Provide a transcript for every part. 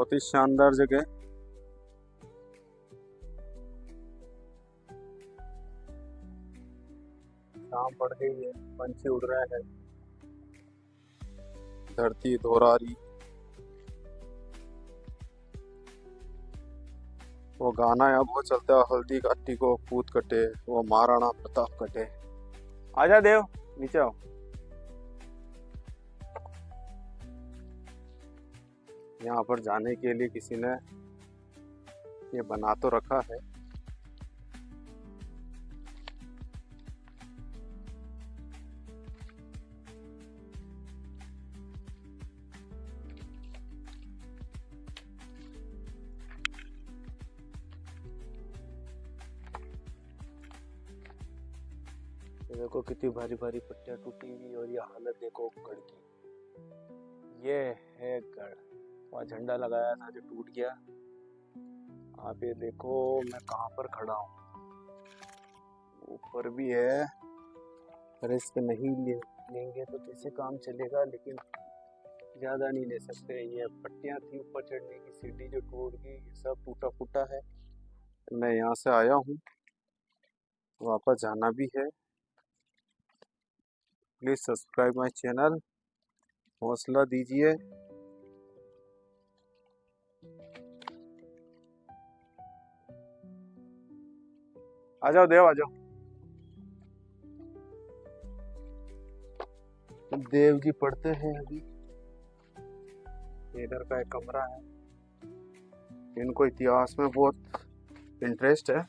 बहुत ही शानदार जगह। शाम पड़ गई है, पंछी उड़ रहे हैं, धरती दोहरा रही। वो गाना यहाँ बहुत चलता है, हल्दी घाटी को पूत कटे वो महाराणा प्रताप कटे। आजा देव नीचे आओ। यहाँ पर जाने के लिए किसी ने ये बना तो रखा है। देखो कितनी भारी भारी पट्टियां टूटी हुई और ये हालत देखो गढ़ की। ये है गढ़, वहाँ झंडा लगाया था जो टूट गया। आप ये देखो मैं कहाँ पर खड़ा हूँ, ऊपर भी है। रिस्क नहीं लेंगे तो कैसे काम चलेगा, लेकिन ज़्यादा नहीं ले सकते। ये पट्टियाँ थी ऊपर चढ़ने की, सीढ़ी जो टूट गई, ये सब टूटा फूटा है। मैं यहाँ से आया हूँ, वापस जाना भी है। प्लीज़ सब्सक्राइब माय चैनल, हौसला दीजिए। आ जाओ देव, आ जाओ। देव जी पढ़ते हैं अभी। इधर का एक कमरा है, इनको इतिहास में बहुत इंटरेस्ट है।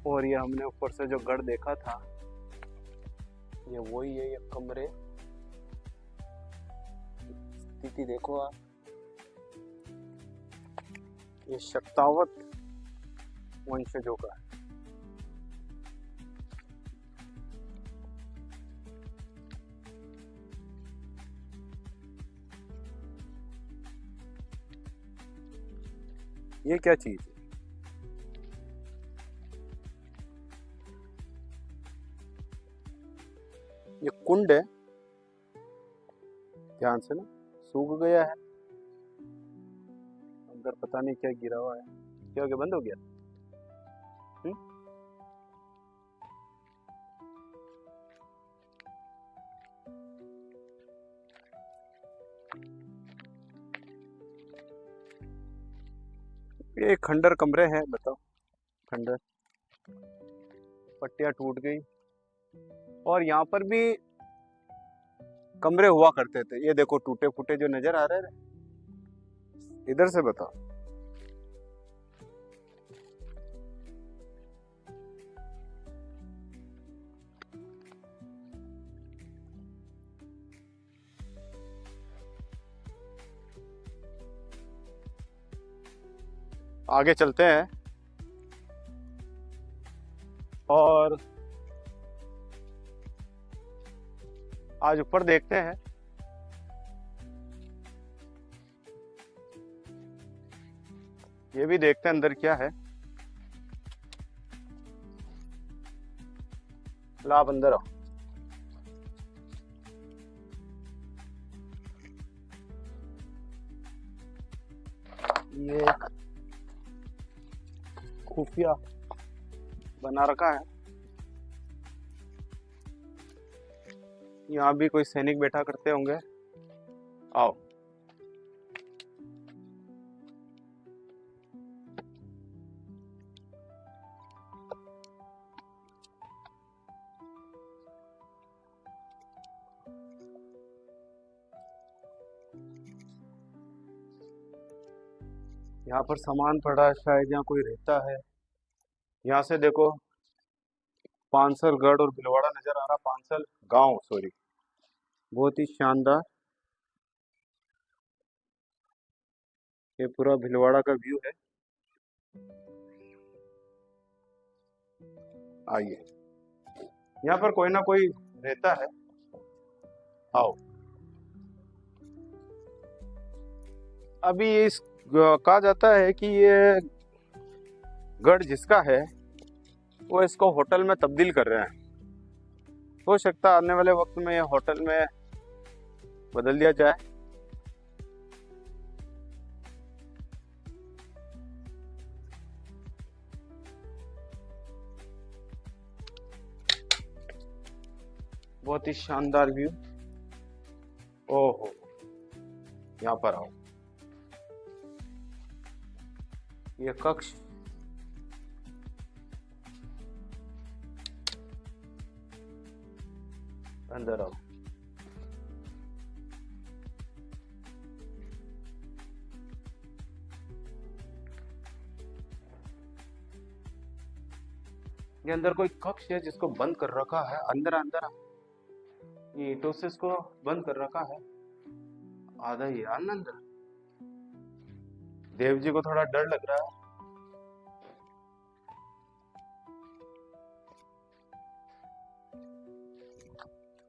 और ये हमने ऊपर से जो गढ़ देखा था, ये वही है। ये कमरे स्थिति देखो आप, ये शक्तावत वंशजों का है। ये क्या चीज है? ये कुंड है, ध्यान से ना, सूख गया है। अंदर पता नहीं क्या गिरा हुआ है। क्या हो गया, बंद हो गया? ये खंडर कमरे हैं, बताओ। खंडर, पट्टियां टूट गई। और यहाँ पर भी कमरे हुआ करते थे। ये देखो टूटे फूटे जो नजर आ रहे हैं, इधर से बताओ। आगे चलते हैं और आज ऊपर देखते हैं। ये भी देखते हैं अंदर क्या है। लो आप अंदर आओ। ये खुफिया बना रखा है। यहाँ भी कोई सैनिक बैठा करते होंगे। आओ। यहाँ पर सामान पड़ा है, शायद यहाँ कोई रहता है। यहाँ से देखो पानसलगढ़ और भीलवाड़ा नजर आ रहा। पानसल गांव, सॉरी। बहुत ही शानदार ये पूरा भीलवाड़ा का व्यू है। आइए, यहाँ पर कोई ना कोई रहता है। आओ। अभी इस कहा जाता है कि ये गढ़ जिसका है वो इसको होटल में तब्दील कर रहे हैं। हो सकता है आने वाले वक्त में होटल में बदल दिया जाए। बहुत ही शानदार व्यू। ओहो, यहाँ पर आओ, ये कक्ष अंदर आओ। ये अंदर कोई कक्ष है जिसको बंद कर रखा है। अंदर अंदर ये ईंटों से इसको बंद कर रखा है। आधा ही अंदर। देव जी को थोड़ा डर लग रहा है।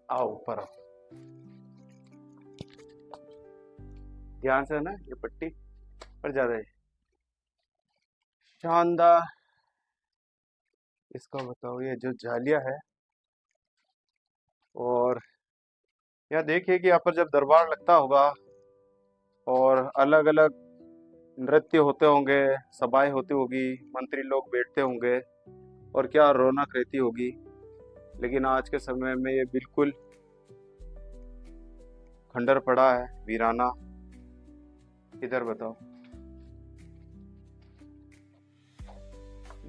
आओ ऊपर आओ, ध्यान से ना, ये पट्टी पर ज्यादा है। शानदार। इसका बताओ, ये जो जालियां है, और यहाँ देखिए कि यहाँ पर जब दरबार लगता होगा और अलग अलग नृत्य होते होंगे, सभाएं होती होगी, मंत्री लोग बैठते होंगे और क्या रौनक रहती होगी। लेकिन आज के समय में ये बिल्कुल खंडर पड़ा है, वीराना। इधर बताओ,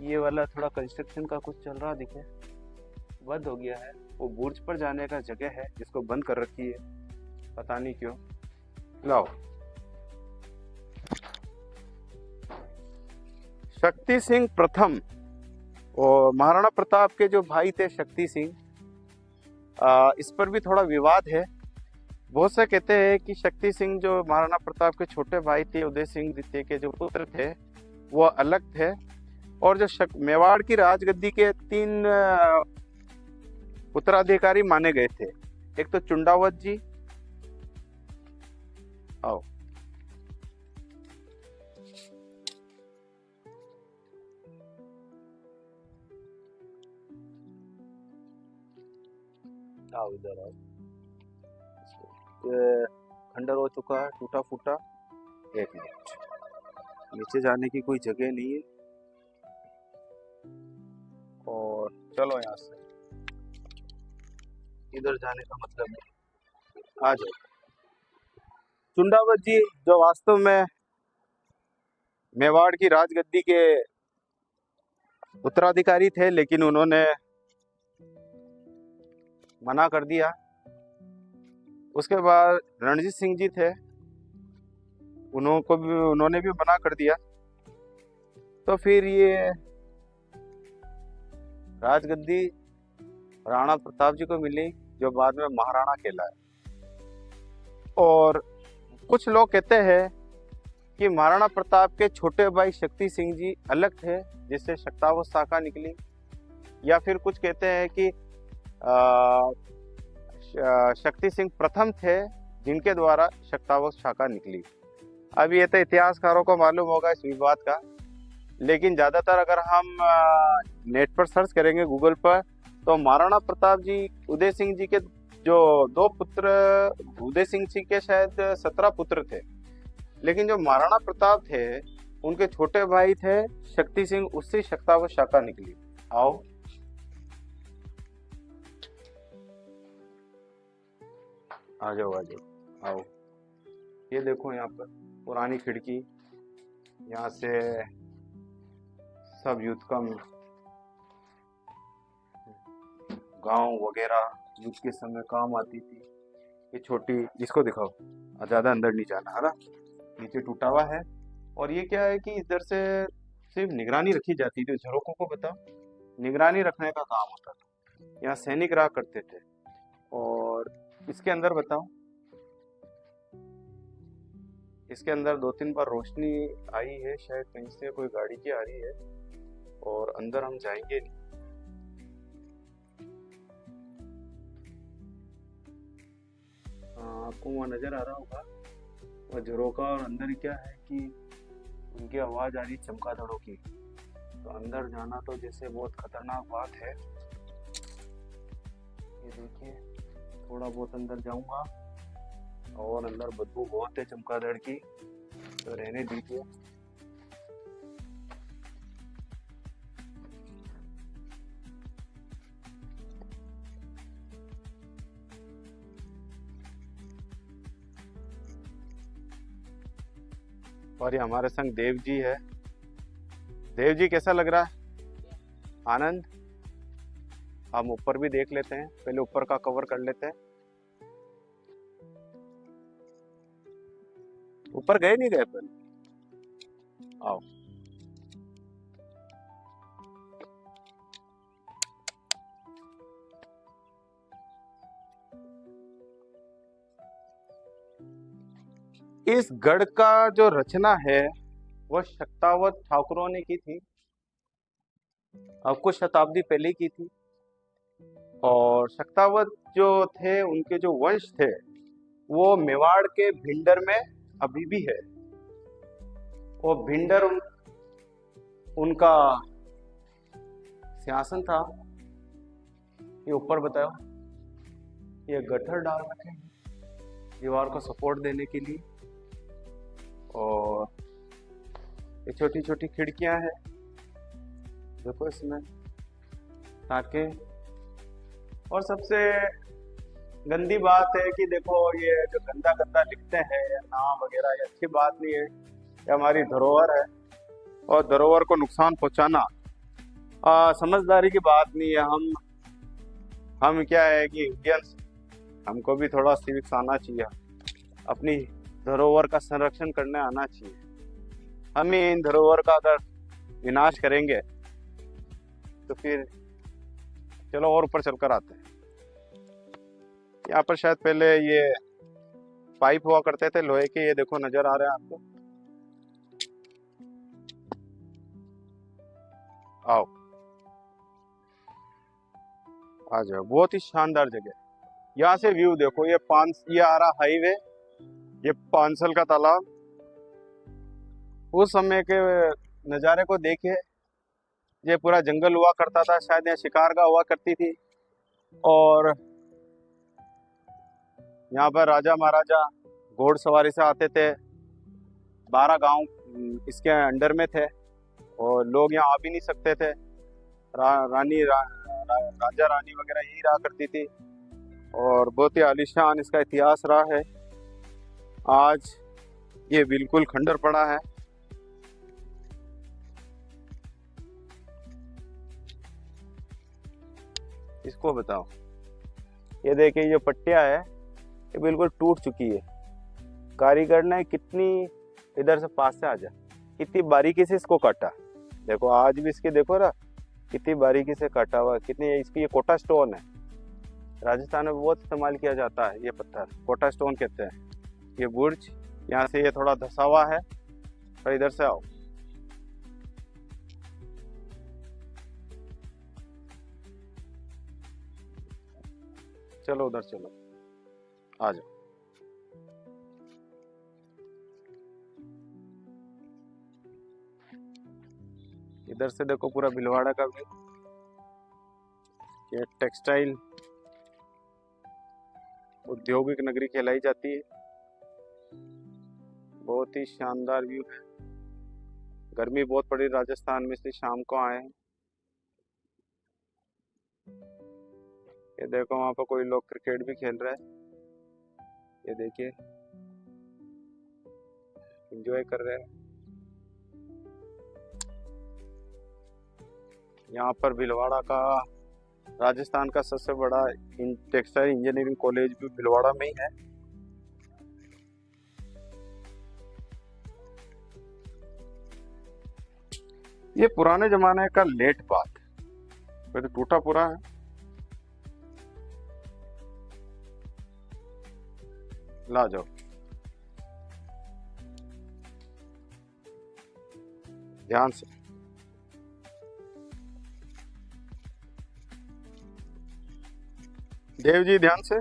ये वाला थोड़ा कंस्ट्रक्शन का कुछ चल रहा दिखे, बंद हो गया है। वो बुर्ज पर जाने का जगह है जिसको बंद कर रखी है, पता नहीं क्यों। लाओ, शक्ति सिंह प्रथम और महाराणा प्रताप के जो भाई थे शक्ति सिंह, इस पर भी थोड़ा विवाद है। बहुत से कहते हैं कि शक्ति सिंह जो महाराणा प्रताप के छोटे भाई थे, उदय सिंह द्वितीय के जो पुत्र थे, वो अलग थे। और जो मेवाड़ की राजगद्दी के 3 उत्तराधिकारी माने गए थे। एक तो चुंडावत जी, आओ, आओ इधर आओ। ये खंडर हो चुका है, टूटा फूटा। 1 मिनट, नीचे जाने की कोई जगह नहीं है। और चलो यहाँ से इधर जाने का मतलब नहीं। आ जाओ। चुंडावत जी जो वास्तव में मेवाड़ की राजगद्दी के उत्तराधिकारी थे, लेकिन उन्होंने मना कर दिया। उसके बाद रणजीत सिंह जी थे, उन्होंने भी मना कर दिया। तो फिर ये राजगद्दी राणा प्रताप जी को मिली, जो बाद में महाराणा कहलाए। और कुछ लोग कहते हैं कि महाराणा प्रताप के छोटे भाई शक्ति सिंह जी अलग थे, जिससे शक्तावश शाखा निकली। या फिर कुछ कहते हैं कि शक्ति सिंह प्रथम थे, जिनके द्वारा शक्तावश शाखा निकली। अब ये तो इतिहासकारों को मालूम होगा इस विवाद का, लेकिन ज़्यादातर अगर हम नेट पर सर्च करेंगे गूगल पर, तो महाराणा प्रताप जी, उदय सिंह जी के जो 2 पुत्र, उदय सिंह जी के शायद 17 पुत्र थे, लेकिन जो महाराणा प्रताप थे उनके छोटे भाई थे शक्ति सिंह, उससे शक्तावश शाखा निकली। आओ, आ जाओ आ जाओ, आओ। ये देखो यहाँ पर पुरानी खिड़की, यहाँ से सब युद्ध का गांव वगैरह युद्ध के समय काम आती थी। ये छोटी, इसको दिखाओ, ज्यादा अंदर नहीं जाना है ना, नीचे टूटा हुआ है। और ये क्या है कि इधर से सिर्फ निगरानी रखी जाती थी। झरोकों को बताओ, निगरानी रखने का काम होता था। यहाँ सैनिक रहा करते थे। और इसके अंदर बताओ, इसके अंदर 2-3 बार रोशनी आई है, शायद कहीं से कोई गाड़ी की आ रही है। और अंदर हम जाएंगे नहीं। आपको वहाँ नजर आ रहा होगा वो झरोका, और अंदर क्या है कि उनकी आवाज आ रही चमगादड़ों की। तो अंदर जाना तो जैसे बहुत खतरनाक बात है। ये देखिए, थोड़ा बहुत अंदर जाऊंगा और अंदर बदबू बहुत है चमगादड़ की, तो रहने दीजिए। और ये हमारे संग देव जी है। देव जी कैसा लग रहा है? आनंद। हम ऊपर भी देख लेते हैं, पहले ऊपर का कवर कर लेते हैं। ऊपर गए नहीं गए पहले? आओ। इस गढ़ का जो रचना है वह शक्तावत ठाकुरों ने की थी, अब कुछ शताब्दी पहले की थी। और शक्तावत जो थे, उनके जो वंश थे वो मेवाड़ के भिंडर में अभी भी है। वो भिंडर उनका सिंहासन था। ये ऊपर बताओ, ये गट्ठर डाल रखे हैं दीवार को सपोर्ट देने के लिए, और ये छोटी छोटी खिड़कियां हैं देखो इसमें, ताकि। और सबसे गंदी बात है कि देखो ये जो गंदा गंदा लिखते हैं या नाम वगैरह, ये अच्छी बात नहीं है। ये हमारी धरोहर है और धरोहर को नुकसान पहुंचाना समझदारी की बात नहीं है। हम क्या है कि इंडियंस, हमको भी थोड़ा सिविक्स आना चाहिए, अपनी धरोहर का संरक्षण करने आना चाहिए। हम ही इन धरोहर का अगर विनाश करेंगे तो फिर चलो और ऊपर चलकर आते हैं। यहाँ पर शायद पहले ये पाइप हुआ करते थे लोहे के, ये देखो नजर आ रहा है आपको? आओ आ जाओ, बहुत ही शानदार जगह। यहाँ से व्यू देखो, ये आ रहा हाईवे, ये पांसल का तालाब। उस समय के नज़ारे को देखिए, ये पूरा जंगल हुआ करता था, शायद यहाँ शिकारगाह हुआ करती थी। और यहाँ पर राजा महाराजा घोड़सवारी से आते थे। 12 गांव इसके अंडर में थे और लोग यहाँ आ भी नहीं सकते थे। राजा रानी वगैरह यही रहा करती थी, और बहुत ही आलीशान इसका इतिहास रहा है। आज ये बिल्कुल खंडर पड़ा है। इसको बताओ, ये देखिए, ये पट्टियां है, ये बिल्कुल टूट चुकी है। कारीगर ने कितनी, इधर से पास से आ जा, कितनी बारीकी से इसको काटा। देखो आज भी इसके देखो ना, कितनी बारीकी से काटा हुआ, कितनी इसकी। ये कोटा स्टोन है, राजस्थान में बहुत इस्तेमाल किया जाता है। ये पत्थर कोटा स्टोन कहते हैं। ये बुर्ज यहाँ से ये थोड़ा धसा हुआ है, पर इधर से आओ। चलो उधर चलो, आ जाओ। इधर से देखो पूरा भीलवाड़ा का व्यू। ये टेक्सटाइल औद्योगिक नगरी कहलाई जाती है। बहुत ही शानदार व्यू है। गर्मी बहुत पड़ी राजस्थान में, इसलिए शाम को आए हैं। ये देखो वहाँ पर कोई लोग क्रिकेट भी खेल रहे हैं, ये देखिए, एंजॉय कर रहे हैं। यहाँ पर भीलवाड़ा का, राजस्थान का सबसे बड़ा टेक्सटाइल इंजीनियरिंग कॉलेज भी भीलवाड़ा में ही है। ये पुराने जमाने का लेट बात है, तो टूटा पूरा है। ला जाओ, ध्यान से। देव जी ध्यान से।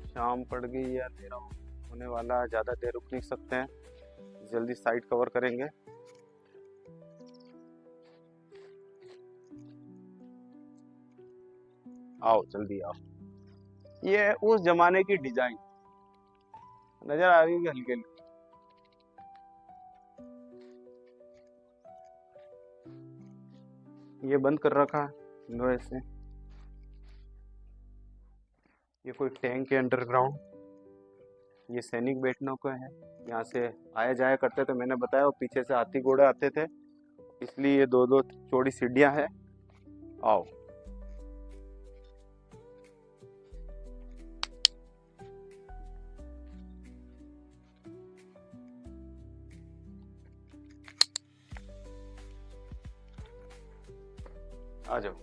शाम पड़ गई है, अंधेरा हो गया। होने वाला, ज़्यादा देर रुक नहीं सकते हैं, जल्दी साइट कवर करेंगे। आओ जल्दी आओ। ये उस जमाने की डिजाइन नजर आ रही है हल्की हल्की। ये बंद कर रखा है लोहे से। ये कोई टैंक है अंडरग्राउंड। ये सैनिक बैठने को है, यहाँ से आया जाया करते थे। मैंने बताया वो पीछे से हाथी घोड़े आते थे, इसलिए ये दो दो चौड़ी सीढ़ियाँ है। आओ आ जाओ।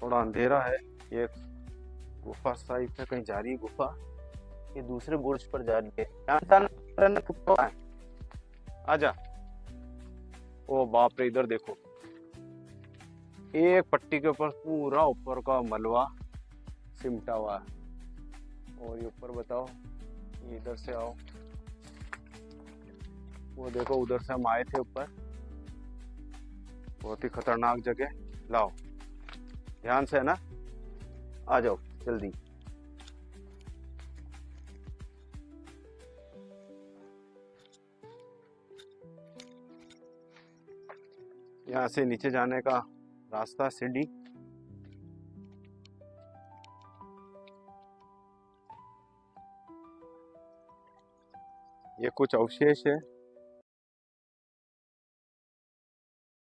थोड़ा अंधेरा है, ये गुफा साइड से कहीं जा रही है गुफा। ये दूसरे बुर्ज पर जा रही है, यहाँ आजा। ओ बाप रे, इधर देखो, एक पट्टी के ऊपर पूरा ऊपर का मलबा सिमटा हुआ है। और ये ऊपर बताओ, ये इधर से आओ, वो देखो उधर से हम आए थे ऊपर। बहुत ही खतरनाक जगह। लाओ ध्यान से है ना, आ जाओ जल्दी। यहाँ से नीचे जाने का रास्ता सीढ़ी। ये कुछ अवशेष है